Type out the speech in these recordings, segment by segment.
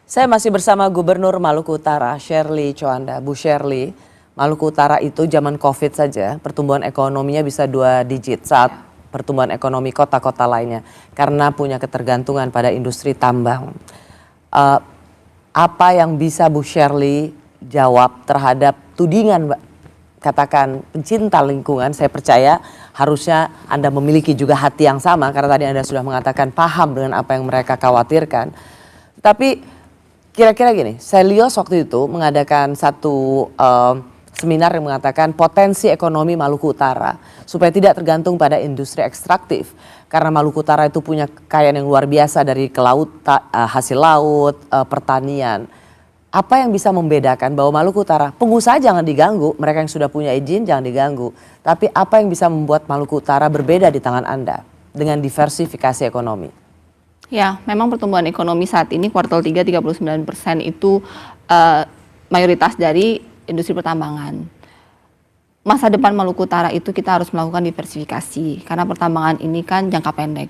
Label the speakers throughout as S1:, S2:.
S1: Saya masih bersama Gubernur Maluku Utara, Shirley Coanda. Bu Shirley, Maluku Utara itu zaman COVID saja pertumbuhan ekonominya bisa 2 digit saat pertumbuhan ekonomi kota-kota lainnya. Karena punya ketergantungan pada industri tambang. Apa yang bisa Bu Shirley jawab terhadap tudingan, Mbak? Katakan pencinta lingkungan, saya percaya harusnya Anda memiliki juga hati yang sama. Karena tadi Anda sudah mengatakan paham dengan apa yang mereka khawatirkan. Tapi kira-kira gini, Selios waktu itu mengadakan satu seminar yang mengatakan potensi ekonomi Maluku Utara supaya tidak tergantung pada industri ekstraktif. Karena Maluku Utara itu punya kekayaan yang luar biasa dari hasil laut, pertanian. Apa yang bisa membedakan bahwa Maluku Utara, pengusaha jangan diganggu, mereka yang sudah punya izin jangan diganggu. Tapi apa yang bisa membuat Maluku Utara berbeda di tangan Anda dengan diversifikasi ekonomi?
S2: Ya, memang pertumbuhan ekonomi saat ini kuartal 3 39% itu mayoritas dari industri pertambangan. Masa depan Maluku Utara itu kita harus melakukan diversifikasi karena pertambangan ini kan jangka pendek.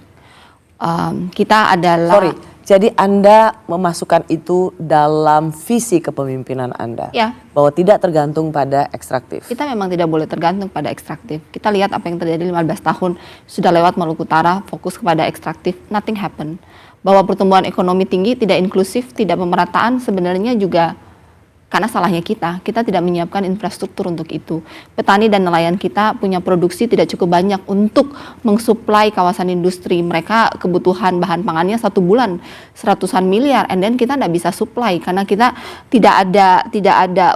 S2: Kita adalah
S1: jadi Anda memasukkan itu dalam visi kepemimpinan Anda,
S2: ya,
S1: bahwa tidak tergantung pada ekstraktif.
S2: Kita memang tidak boleh tergantung pada ekstraktif. Kita lihat apa yang terjadi 15 tahun sudah lewat Maluku Utara, fokus kepada ekstraktif, nothing happen. Bahwa pertumbuhan ekonomi tinggi, tidak inklusif, tidak pemerataan sebenarnya juga karena salahnya kita tidak menyiapkan infrastruktur untuk itu. Petani dan nelayan kita punya produksi tidak cukup banyak untuk mensuplai kawasan industri. Mereka kebutuhan bahan pangannya 1 bulan 100-an miliar, and then kita tidak bisa supply karena kita tidak ada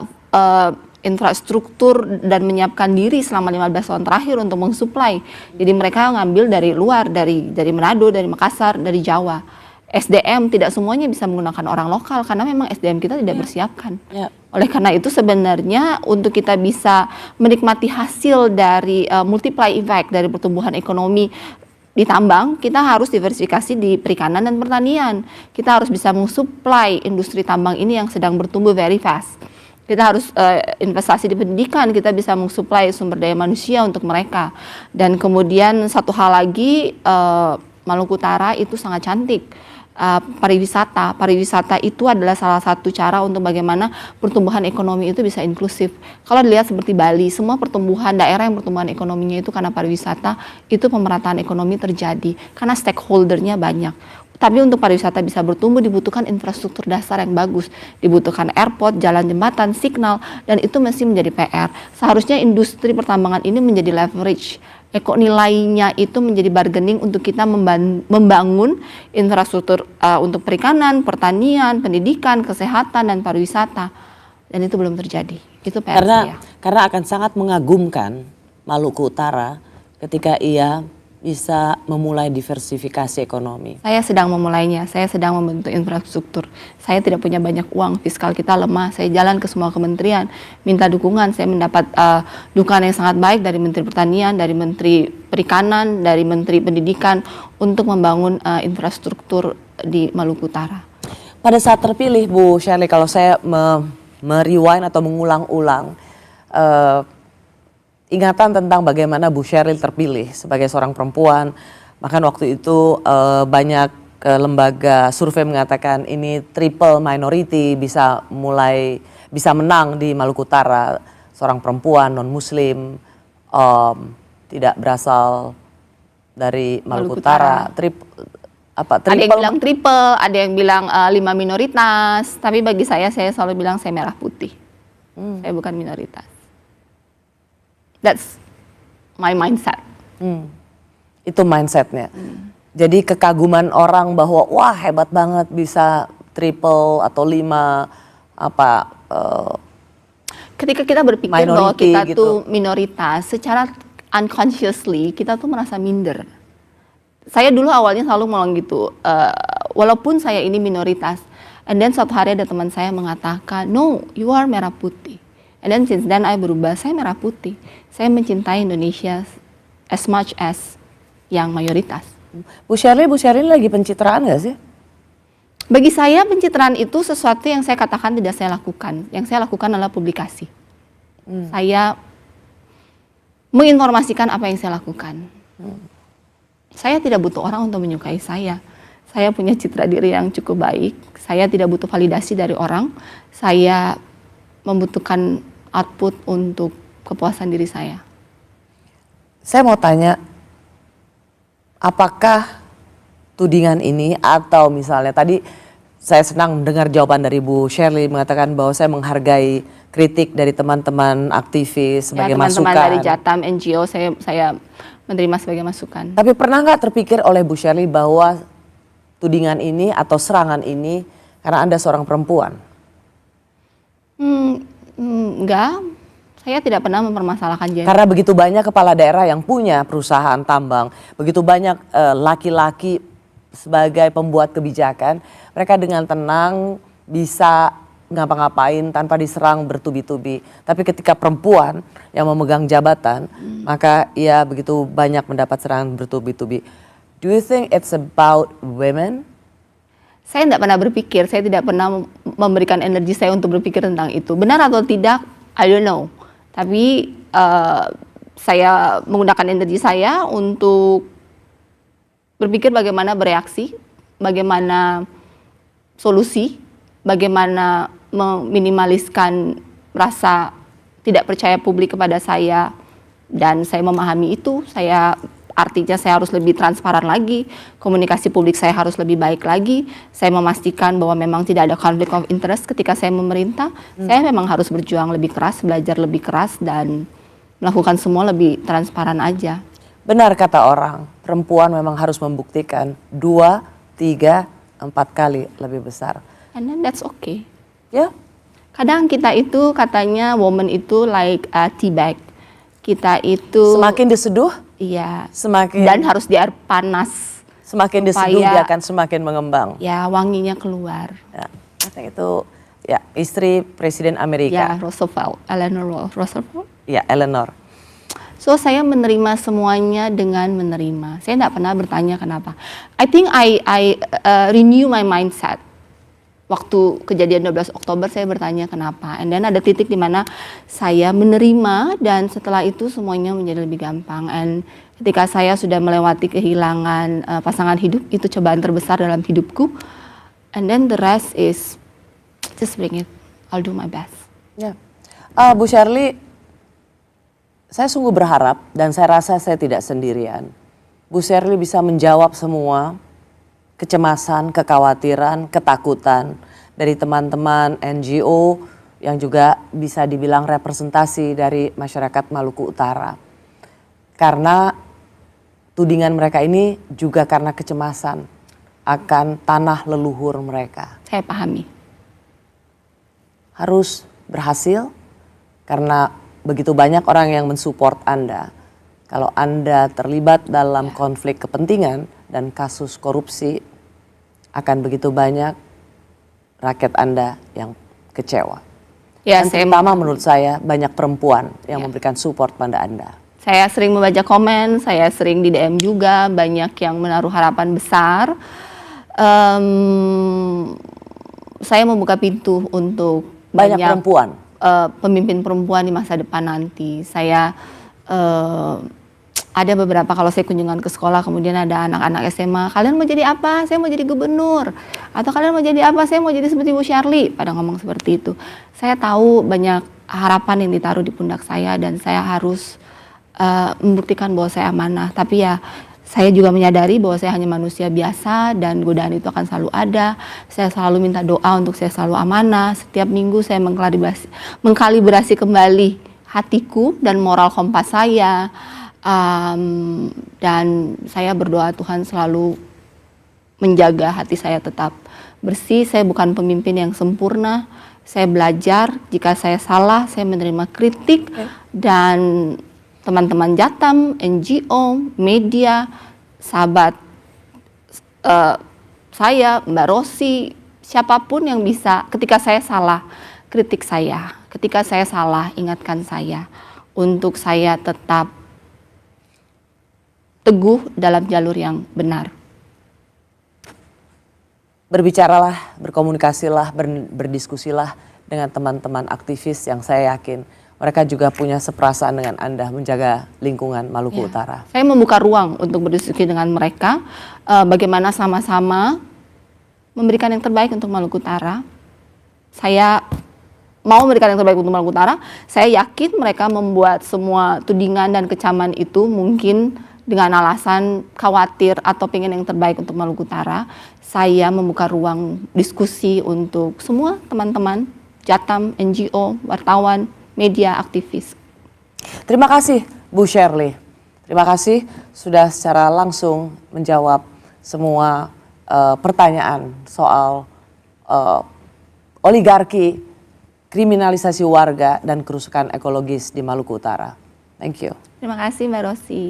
S2: infrastruktur dan menyiapkan diri selama 15 tahun terakhir untuk mensuplai. Jadi mereka ngambil dari luar, dari Manado, dari Makassar, dari Jawa. SDM tidak semuanya bisa menggunakan orang lokal karena memang SDM kita tidak bersiapkan. Oleh karena itu sebenarnya untuk kita bisa menikmati hasil dari multiply effect dari pertumbuhan ekonomi di tambang, kita harus diversifikasi di perikanan dan pertanian. Kita harus bisa mensuplai industri tambang ini yang sedang bertumbuh very fast. Kita harus investasi di pendidikan, kita bisa mensuplai sumber daya manusia untuk mereka. Dan kemudian satu hal lagi, Maluku Utara itu sangat cantik. Pariwisata itu adalah salah satu cara untuk bagaimana pertumbuhan ekonomi itu bisa inklusif. Kalau dilihat seperti Bali, semua pertumbuhan daerah yang pertumbuhan ekonominya itu karena pariwisata, itu pemerataan ekonomi terjadi karena stakeholdernya banyak. Tapi untuk pariwisata bisa bertumbuh dibutuhkan infrastruktur dasar yang bagus, dibutuhkan airport, jalan jembatan, signal, dan itu masih menjadi PR. Seharusnya industri pertambangan ini menjadi leverage. Nilainya itu menjadi bargaining untuk kita membangun infrastruktur untuk perikanan, pertanian, pendidikan, kesehatan, dan pariwisata. Dan itu belum terjadi. Itu PR saya.
S1: Karena akan sangat mengagumkan Maluku Utara ketika ia bisa memulai diversifikasi ekonomi.
S2: Saya sedang memulainya, saya sedang membentuk infrastruktur. Saya tidak punya banyak uang, fiskal kita lemah. Saya jalan ke semua kementerian, minta dukungan. Saya mendapat dukungan yang sangat baik dari Menteri Pertanian, dari Menteri Perikanan, dari Menteri Pendidikan untuk membangun infrastruktur di Maluku Utara.
S1: Pada saat terpilih Bu Shirley, kalau saya merewind atau mengulang-ulang ingatan tentang bagaimana Bu Shirley terpilih sebagai seorang perempuan. Bahkan waktu itu banyak lembaga survei mengatakan ini triple minority bisa menang di Maluku Utara. Seorang perempuan non muslim, tidak berasal dari Maluku Utara.
S2: Ada yang bilang triple, ada yang bilang 5 minoritas. Tapi bagi saya selalu bilang saya merah putih. Saya bukan minoritas. That's my mindset.
S1: Itu mindsetnya. Jadi kekaguman orang bahwa wah hebat banget bisa triple atau 5
S2: ketika kita berpikir bahwa kita
S1: gitu.
S2: tuh minoritas, secara unconsciously kita tuh merasa minder. Saya dulu awalnya selalu ngomong gitu, walaupun saya ini minoritas, and then suatu hari ada teman saya mengatakan, no, you are merah putih. And then since then I berubah, saya merah putih. Saya mencintai Indonesia as much as yang mayoritas.
S1: Bu Shirley lagi pencitraan gak sih?
S2: Bagi saya pencitraan itu sesuatu yang saya katakan tidak saya lakukan. Yang saya lakukan adalah publikasi. Saya menginformasikan apa yang saya lakukan. Saya tidak butuh orang untuk menyukai saya. Saya punya citra diri yang cukup baik. Saya tidak butuh validasi dari orang. Saya membutuhkan output untuk kepuasan diri saya.
S1: Saya mau tanya, apakah tudingan ini atau misalnya tadi saya senang mendengar jawaban dari Bu Shirley mengatakan bahwa saya menghargai kritik dari teman-teman aktivis sebagai
S2: teman-teman
S1: masukan.
S2: dari Jatam NGO saya menerima sebagai masukan.
S1: Tapi pernah nggak terpikir oleh Bu Shirley bahwa tudingan ini atau serangan ini karena Anda seorang perempuan?
S2: Enggak, saya tidak pernah mempermasalahkan gender.
S1: Karena begitu banyak kepala daerah yang punya perusahaan tambang, begitu banyak laki-laki sebagai pembuat kebijakan, mereka dengan tenang bisa ngapa-ngapain tanpa diserang bertubi-tubi. Tapi ketika perempuan yang memegang jabatan, maka ia begitu banyak mendapat serangan bertubi-tubi. Do you think it's about women?
S2: Saya tidak pernah berpikir, saya tidak pernah memberikan energi saya untuk berpikir tentang itu. Benar atau tidak, I don't know. Tapi saya menggunakan energi saya untuk berpikir bagaimana bereaksi, bagaimana solusi, bagaimana meminimaliskan rasa tidak percaya publik kepada saya. Dan saya memahami itu, artinya saya harus lebih transparan lagi, komunikasi publik saya harus lebih baik lagi, saya memastikan bahwa memang tidak ada conflict of interest ketika saya memerintah, saya memang harus berjuang lebih keras, belajar lebih keras, dan melakukan semua lebih transparan aja.
S1: Benar kata orang, perempuan memang harus membuktikan 2, 3, 4 kali lebih besar.
S2: And then that's okay.
S1: Ya,
S2: Kadang kita itu katanya woman itu like a tea bag. Kita itu
S1: semakin diseduh,
S2: iya,
S1: semakin
S2: dan harus di air panas.
S1: semakin diseduh
S2: supaya
S1: dia akan semakin mengembang.
S2: Ya, wanginya keluar.
S1: Ya, I think itu ya istri Presiden Amerika.
S2: Ya, Roosevelt, Eleanor Roosevelt.
S1: Ya, Eleanor.
S2: So saya menerima semuanya dengan menerima. Saya tidak pernah bertanya kenapa. I think I renew my mindset. Waktu kejadian 12 Oktober saya bertanya kenapa. And then ada titik di mana saya menerima dan setelah itu semuanya menjadi lebih gampang. And ketika saya sudah melewati kehilangan pasangan hidup, itu cobaan terbesar dalam hidupku. And then the rest is just bring it. I'll do my best.
S1: Ya. Bu Shirley, saya sungguh berharap dan saya rasa saya tidak sendirian. Bu Shirley bisa menjawab semua kecemasan, kekhawatiran, ketakutan dari teman-teman NGO yang juga bisa dibilang representasi dari masyarakat Maluku Utara. Karena tudingan mereka ini juga karena kecemasan akan tanah leluhur mereka.
S2: Saya pahami.
S1: Harus berhasil karena begitu banyak orang yang mensupport Anda. Kalau Anda terlibat dalam konflik kepentingan dan kasus korupsi, akan begitu banyak rakyat Anda yang kecewa.
S2: Ya,
S1: Dan terutama menurut saya banyak perempuan yang memberikan support pada Anda.
S2: Saya sering membaca komen, saya sering di DM juga, banyak yang menaruh harapan besar. Saya membuka pintu untuk
S1: Banyak perempuan.
S2: Pemimpin perempuan di masa depan nanti. Saya ada beberapa, kalau saya kunjungan ke sekolah, kemudian ada anak-anak SMA, kalian mau jadi apa? Saya mau jadi gubernur. Atau kalian mau jadi apa? Saya mau jadi seperti Bu Shirley. Pada ngomong seperti itu. Saya tahu banyak harapan yang ditaruh di pundak saya dan saya harus membuktikan bahwa saya amanah. Tapi ya, saya juga menyadari bahwa saya hanya manusia biasa dan godaan itu akan selalu ada. Saya selalu minta doa untuk saya selalu amanah. Setiap minggu saya mengkalibrasi kembali hatiku dan moral kompas saya. Dan saya berdoa Tuhan selalu menjaga hati saya tetap bersih. Saya bukan pemimpin yang sempurna. Saya belajar, jika saya salah, saya menerima kritik. Dan teman-teman Jatam, NGO, media, sahabat saya, Mbak Rosi, siapapun yang bisa, ketika saya salah, kritik saya. Ketika saya salah, ingatkan saya. Untuk saya tetap teguh dalam jalur yang benar.
S1: Berbicaralah, berkomunikasilah, berdiskusilah dengan teman-teman aktivis yang saya yakin mereka juga punya seperasaan dengan Anda menjaga lingkungan Maluku Utara.
S2: Saya membuka ruang untuk berdiskusi dengan mereka, bagaimana sama-sama memberikan yang terbaik untuk Maluku Utara. Saya mau memberikan yang terbaik untuk Maluku Utara. Saya yakin mereka membuat semua tudingan dan kecaman itu mungkin dengan alasan khawatir atau pengen yang terbaik untuk Maluku Utara. Saya membuka ruang diskusi untuk semua teman-teman, Jatam, NGO, wartawan, media, aktivis.
S1: Terima kasih Bu Shirley. Terima kasih sudah secara langsung menjawab semua pertanyaan soal oligarki, kriminalisasi warga, dan kerusakan ekologis di Maluku Utara. Thank you.
S2: Terima kasih Mbak Rosi.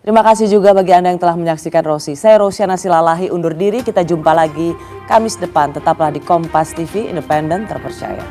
S1: Terima kasih juga bagi Anda yang telah menyaksikan Rosi. Saya Rosyana Silalahi undur diri, kita jumpa lagi Kamis depan. Tetaplah di Kompas TV, independen, terpercaya.